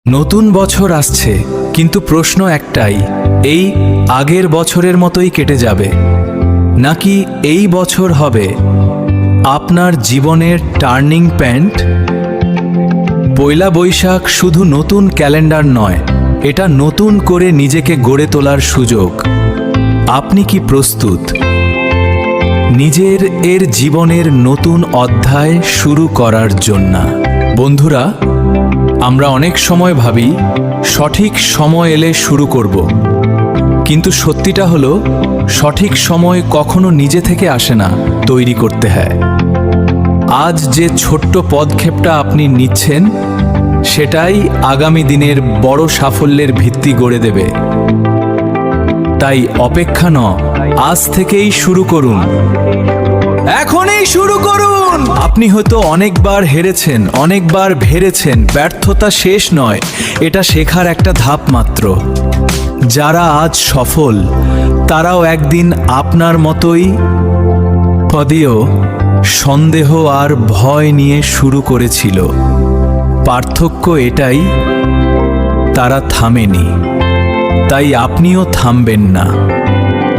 নতুন বছর আসছে, কিন্তু প্রশ্ন একটাই, এই আগের বছরের মতোই কেটে যাবে নাকি এই বছর হবে আপনার জীবনের টার্নিং পয়েন্ট? পয়লা বৈশাখ শুধু নতুন ক্যালেন্ডার নয়, এটা নতুন করে নিজেকে গড়ে তোলার সুযোগ। আপনি কি প্রস্তুত নিজের জীবনের নতুন অধ্যায় শুরু করার জন্য? বন্ধুরা, আমরা অনেক সময় ভাবি সঠিক সময় এলে শুরু করব, কিন্তু সত্যিটা হলো সঠিক সময় কখনো নিজে থেকে আসে না, তৈরি করতে হয়। আজ যে ছোট্ট পদক্ষেপটা আপনি নিচ্ছেন, সেটাই আগামী দিনের বড় সাফল্যের ভিত্তি গড়ে দেবে। তাই অপেক্ষা নয়, আজ থেকেই শুরু করুন, এখনই শুরু করুন। আপনি হয়তো অনেকবার হেরেছেন, অনেকবার ভেবেছেন ব্যর্থতা শেষ নয়, এটা শেখার একটা ধাপ মাত্র। যারা আজ সফল, তারাও একদিন আপনার মতোই কদিও সন্দেহ আর ভয় নিয়ে শুরু করেছিল। পার্থক্য এটাই, তারা থামেনি, তাই আপনিও থামবেন না।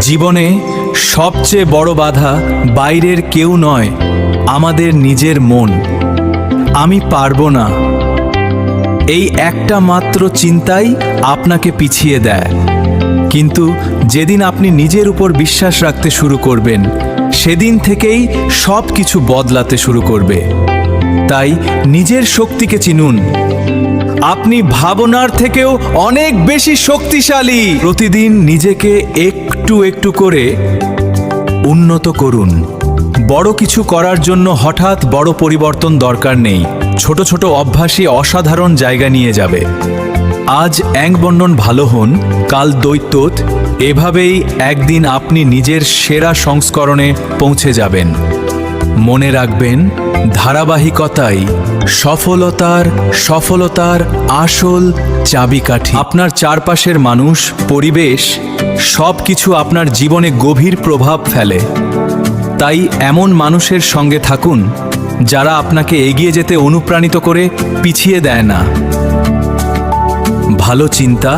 জীবনে সবচেয়ে বড় বাধা বাইরের কেউ নয়, আমাদের নিজের মন। আমি পারবো না, এই একটা মাত্র চিন্তাই আপনাকে পিছিয়ে দেয়। কিন্তু যেদিন আপনি নিজের উপর বিশ্বাস রাখতে শুরু করবেন, সেদিন থেকেই সব কিছু বদলাতে শুরু করবে। তাই নিজের শক্তিকে চিনুন। আপনি ভাবনার থেকেও অনেক বেশি শক্তিশালী। প্রতিদিন নিজেকে একটু একটু করে উন্নত করুন। বড় কিছু করার জন্য হঠাৎ বড় পরিবর্তন দরকার নেই, ছোট ছোট অভ্যাসই অসাধারণ জায়গা নিয়ে যাবে। আজ এক বর্ণন ভালো হন, কাল দৈত্যত। এভাবেই একদিন আপনি নিজের সেরা সংস্করণে পৌঁছে যাবেন। মনে রাখবেন, ধারাবাহিকতাই সফলতার আসল চাবিকাঠি। আপনার চারপাশের মানুষ, পরিবেশ, সব কিছু আপনার জীবনে গভীর প্রভাব ফেলে। তাই এমন মানুষের সঙ্গে থাকুন যারা আপনাকে এগিয়ে যেতে অনুপ্রাণিত করে, পিছিয়ে দেয় না। ভালো চিন্তা,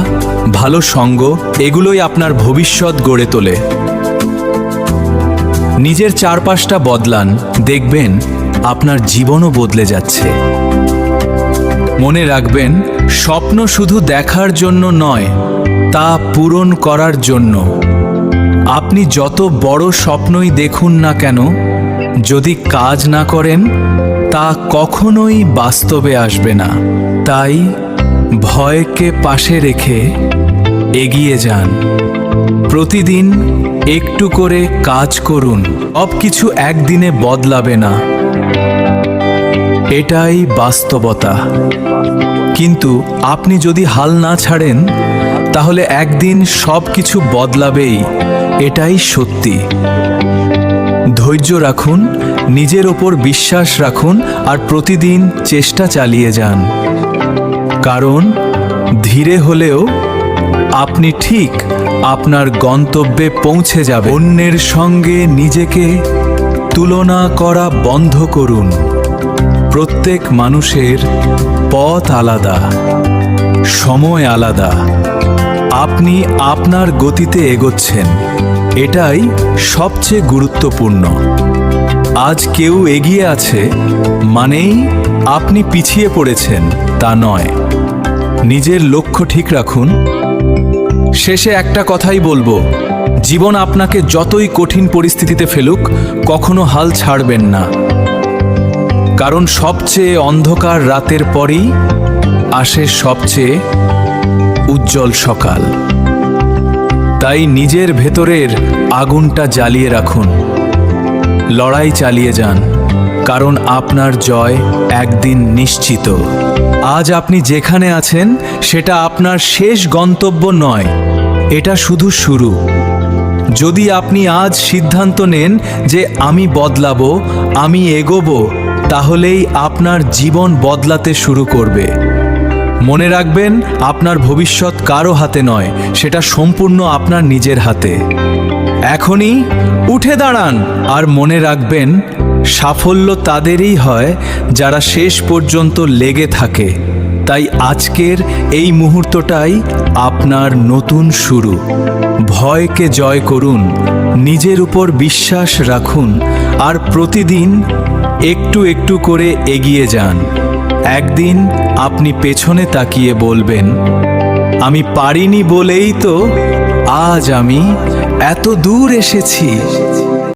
ভালো সঙ্গ, এগুলোই আপনার ভবিষ্যৎ গড়ে তোলে। নিজের চারপাশটা বদলান, দেখবেন আপনার জীবনও বদলে যাচ্ছে। মনে রাখবেন, স্বপ্ন শুধু দেখার জন্য নয়, তা পূরণ করার জন্য। আপনি যত বড় স্বপ্নই দেখুন না কেন, যদি কাজ না করেন, তা কখনোই বাস্তবে আসবে না। তাই ভয়কে পাশে রেখে এগিয়ে যান। প্রতিদিন একটু করে কাজ করুন। সব কিছু একদিনে বদলাবে না, এটাই বাস্তবতা। কিন্তু আপনি যদি হাল না ছাড়েন, তাহলে একদিন সব কিছু বদলাবেই, এটাই সত্যি। ধৈর্য রাখুন, নিজের ওপর বিশ্বাস রাখুন, আর প্রতিদিন চেষ্টা চালিয়ে যান। কারণ ধীরে হলেও আপনি ঠিক আপনার গন্তব্যে পৌঁছে যাবেন। অন্যের সঙ্গে নিজেকে তুলনা করা বন্ধ করুন। প্রত্যেক মানুষের পথ আলাদা, সময় আলাদা। আপনি আপনার গতিতে এগোচ্ছেন, এটাই সবচেয়ে গুরুত্বপূর্ণ। আজ কেউ এগিয়ে আছে মানেই আপনি পিছিয়ে পড়েছেন, তা নয়। নিজের লক্ষ্য ঠিক রাখুন। শেষে একটা কথাই বলবো, জীবন আপনাকে যতই কঠিন পরিস্থিতিতে ফেলুক, কখনো হাল ছাড়বেন না। কারণ সবচেয়ে অন্ধকার রাতের পরেই আসে সবচেয়ে উজ্জ্বল সকাল। তাই নিজের ভেতরের আগুনটা জ্বালিয়ে রাখুন, লড়াই চালিয়ে যান, কারণ আপনার জয় একদিন নিশ্চিত। আজ আপনি যেখানে আছেন, সেটা আপনার শেষ গন্তব্য নয়, এটা শুধু শুরু। যদি আপনি আজ সিদ্ধান্ত নেন যে আমি বদলাবো, আমি এগোবো, তাহলেই আপনার জীবন বদলাতে শুরু করবে। মনে রাখবেন, আপনার ভবিষ্যৎ কারো হাতে নয়, সেটা সম্পূর্ণ আপনার নিজের হাতে। এখনই উঠে দাঁড়ান, আর মনে রাখবেন, সাফল্য তাদেরই হয় যারা শেষ পর্যন্ত লেগে থাকে। তাই আজকের এই মুহূর্তটাই আপনার নতুন শুরু। ভয়কে জয় করুন, নিজের উপর বিশ্বাস রাখুন, আর প্রতিদিন একটু একটু করে এগিয়ে যান। একদিন আপনি পেছনে তাকিয়ে বলবেন, আমি পারিনি বলেই তো আজ আমি এত দূর এসেছি।